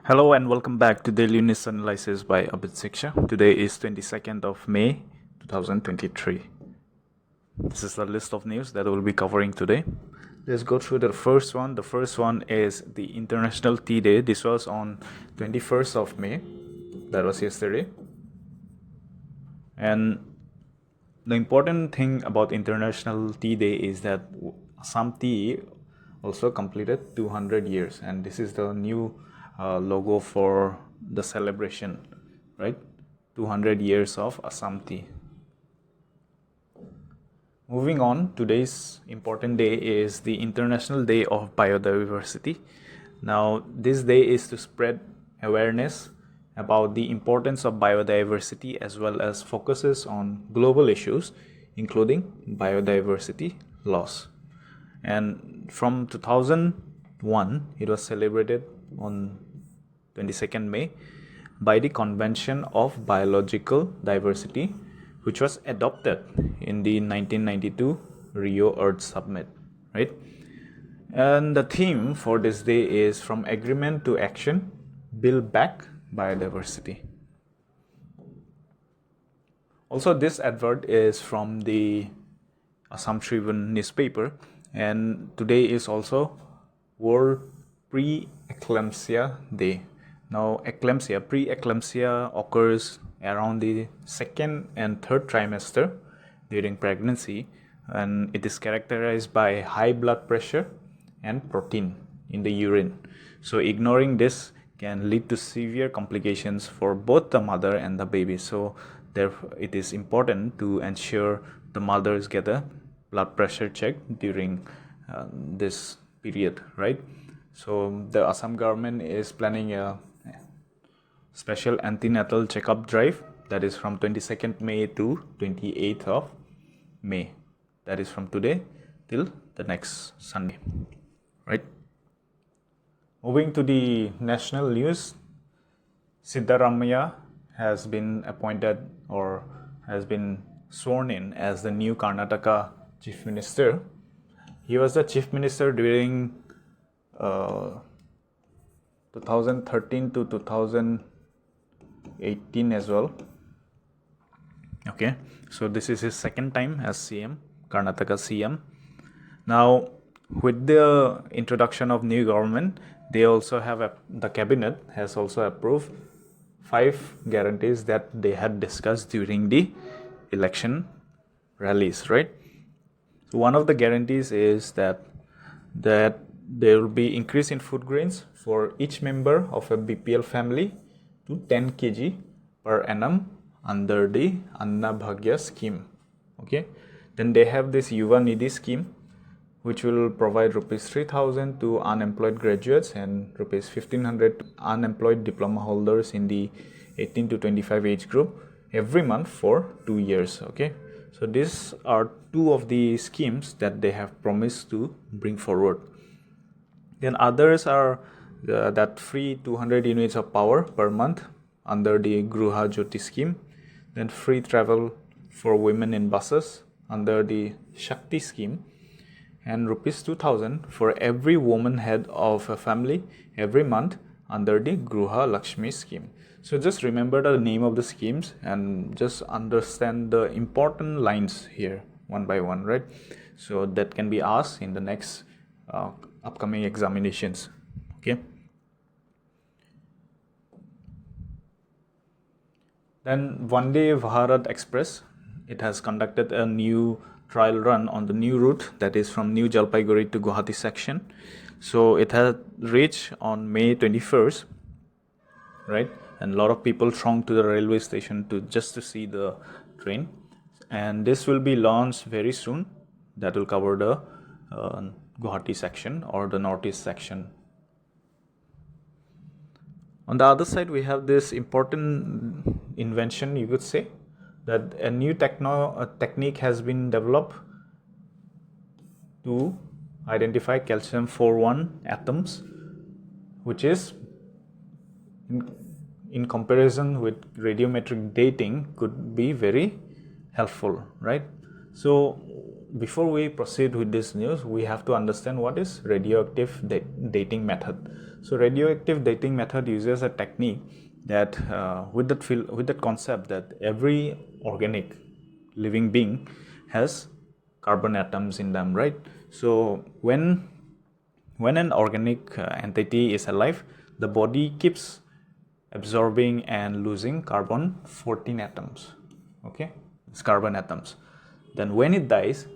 Hello and welcome back to Daily Analysis by APSC. Today is 22nd of May 2023. This is the list of news that we'll be covering today. Let's go through the first one. The first one is the International Tea Day. This was on 21st of May. That was yesterday. And the important thing about International Tea Day is that Assam Tea also completed 200 years, and this is the new logo for the celebration, right? 200 years of Assam Tea. Moving on, today's important day is the International Day of Biodiversity. Now, this day is to spread awareness about the importance of biodiversity as well as focuses on global issues, including biodiversity loss. And from 2001, it was celebrated on 22nd May by the Convention of Biological Diversity, which was adopted in the 1992 Rio Earth Summit, right? And the theme for this day is From Agreement to Action, Build Back Biodiversity. Also, this advert is from the Assam Tribune newspaper, and today is also World Pre-eclampsia Day. Now, pre-eclampsia occurs around the second and third trimester during pregnancy, and it is characterized by high blood pressure and protein in the urine. So ignoring this can lead to severe complications for both the mother and the baby. So therefore, it is important to ensure the mothers get a blood pressure check during this period, right? So the Assam government is planning a special antenatal checkup drive that is from 22nd May to 28th of May. That is from today till the next Sunday, right? Moving to the national news, Siddaramaiah has been appointed or has been sworn in as the new Karnataka Chief Minister. He was the Chief Minister during 2013 to 2018 as well. Okay, so this is his second time as CM, Karnataka CM. Now, with the introduction of new government, they also have the cabinet has also approved 5 guarantees that they had discussed during the election rallies, right? So one of the guarantees is that there will be increase in food grains for each member of a BPL family to 10 kg per annum under the Anna Bhagya scheme. Okay, then they have this Yuva Nidhi scheme, which will provide rupees 3,000 to unemployed graduates and rupees 1,500 to unemployed diploma holders in the 18 to 25 age group every month for 2 years. Okay, so these are 2 of the schemes that they have promised to bring forward. Then others are that free 200 units of power per month under the Gruha Jyoti scheme, then free travel for women in buses under the Shakti scheme, and rupees 2,000 for every woman head of a family every month under the Gruha Lakshmi scheme. So just remember the name of the schemes and just understand the important lines here one by one, right? So that can be asked in the next upcoming examinations. Okay. Then Vande Bharat Express, it has conducted a new trial run on the new route that is from New Jalpaiguri to Guwahati section. So it has reached on May 21st, right? And a lot of people thronged to the railway station to see the train. And this will be launched very soon. That will cover the Guwahati section or the northeast section. On the other side, we have this important invention, you could say, that a new technique has been developed to identify calcium 4-1 atoms, which is in comparison with radiometric dating could be very helpful, right? So before we proceed with this news, we have to understand what is radioactive dating method. So radioactive dating method uses a technique that with that concept that every organic living being has carbon atoms in them, right? So when an organic entity is alive, the body keeps absorbing and losing carbon 14 atoms. Okay, it's carbon atoms. Then when it dies,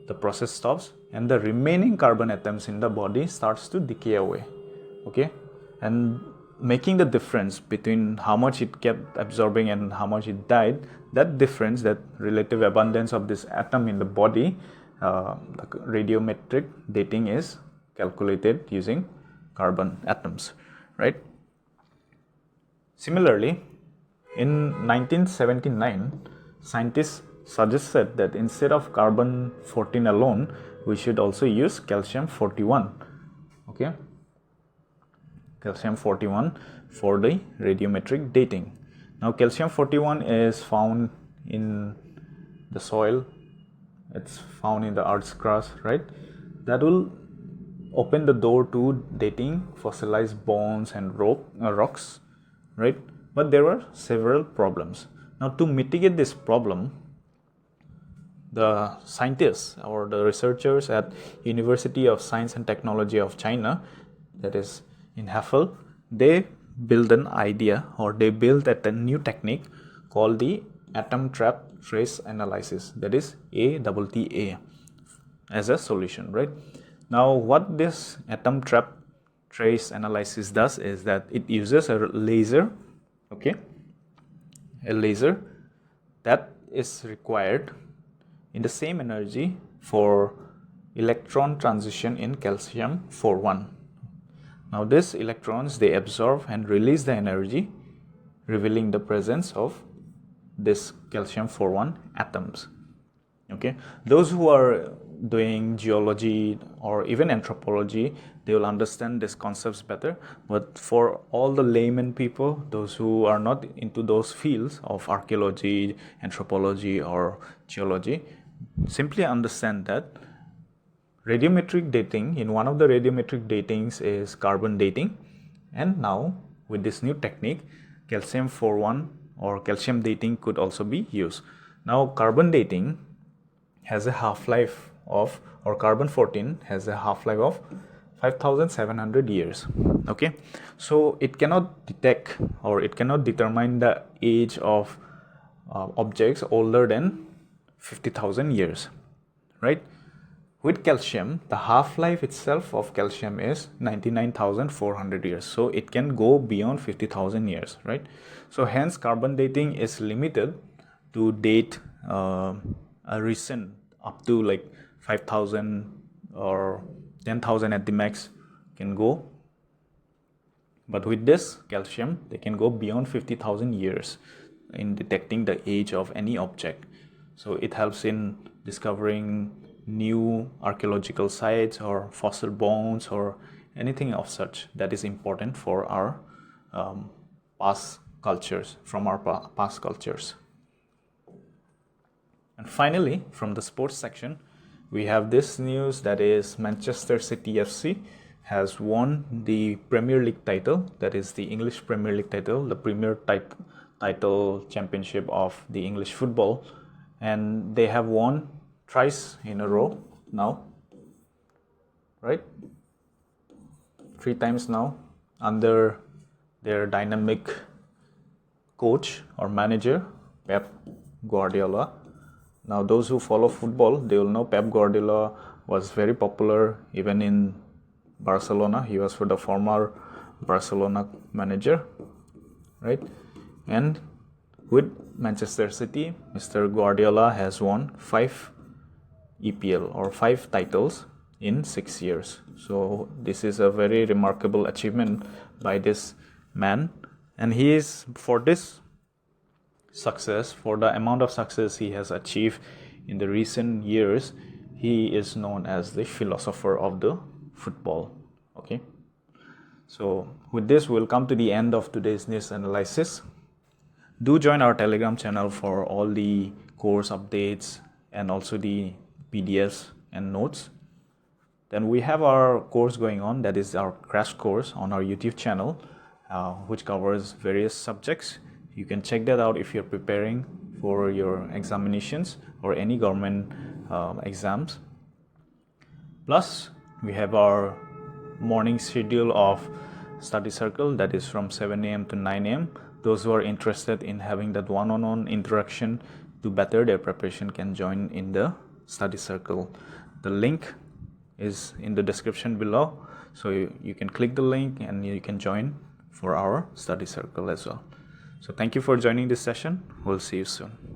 the process stops and the remaining carbon atoms in the body starts to decay away. Okay, and making the difference between how much it kept absorbing and how much it died, that difference, that relative abundance of this atom in the body, radiometric dating is calculated using carbon atoms, right? Similarly, in 1979, scientists suggested that instead of carbon 14 alone, we should also use calcium 41. Okay, calcium 41 for the radiometric dating. Now calcium 41 is found in the soil, it's found in the earth's crust, right? That will open the door to dating fossilized bones and rocks, right? But there were several problems. Now to mitigate this problem, the scientists or the researchers at University of Science and Technology of China, that is in Hafel, they built an idea, or they built a new technique called the atom trap trace analysis, that is ATTA, as a solution, right? Now what this atom trap trace analysis does is that it uses a laser, okay, a laser that is required in the same energy for electron transition in calcium 41. Now these electrons, they absorb and release the energy, revealing the presence of this calcium 41 atoms. Okay, those who are doing geology or even anthropology, they will understand these concepts better. But for all the layman people, those who are not into those fields of archaeology, anthropology, or geology, simply understand that radiometric dating, in one of the radiometric datings is carbon dating, and now with this new technique, calcium 41 or calcium dating could also be used. Now carbon dating has a half-life of, or carbon 14 has a half-life of 5,700 years. Okay, so it cannot detect or it cannot determine the age of objects older than 50,000 years, right? With calcium, the half-life itself of calcium is 99,400 years, so it can go beyond 50,000 years, right? So hence carbon dating is limited to date a recent up to like 5,000 or 10,000 at the max can go. But with this calcium, they can go beyond 50,000 years in detecting the age of any object. So it helps in discovering new archaeological sites or fossil bones or anything of such that is important for our past cultures, from our past cultures. And finally, from the sports section, we have this news that is Manchester City FC has won the Premier League title, that is the English Premier League title, the premier title championship of the English football, and they have won thrice in a row now, right? 3 times now under their dynamic coach or manager, Pep Guardiola. Now those who follow football, they will know Pep Guardiola was very popular even in Barcelona. He was for the former Barcelona manager, right? And with Manchester City, Mr. Guardiola has won 5 EPL or 5 titles in 6 years. So this is a very remarkable achievement by this man, and he is, for this success, for the amount of success he has achieved in the recent years, he is known as the philosopher of the football. Okay, so with this we'll come to the end of today's news analysis. Do join our Telegram channel for all the course updates and also the PDFs and notes. Then we have our course going on, that is our crash course on our YouTube channel, which covers various subjects. You can check that out if you're preparing for your examinations or any government exams. Plus, we have our morning schedule of study circle, that is from 7 a.m. to 9 a.m. Those who are interested in having that one-on-one interaction to better their preparation can join in the study circle. The link is in the description below, so you can click the link and you can join for our study circle as well. So thank you for joining this session. We'll see you soon.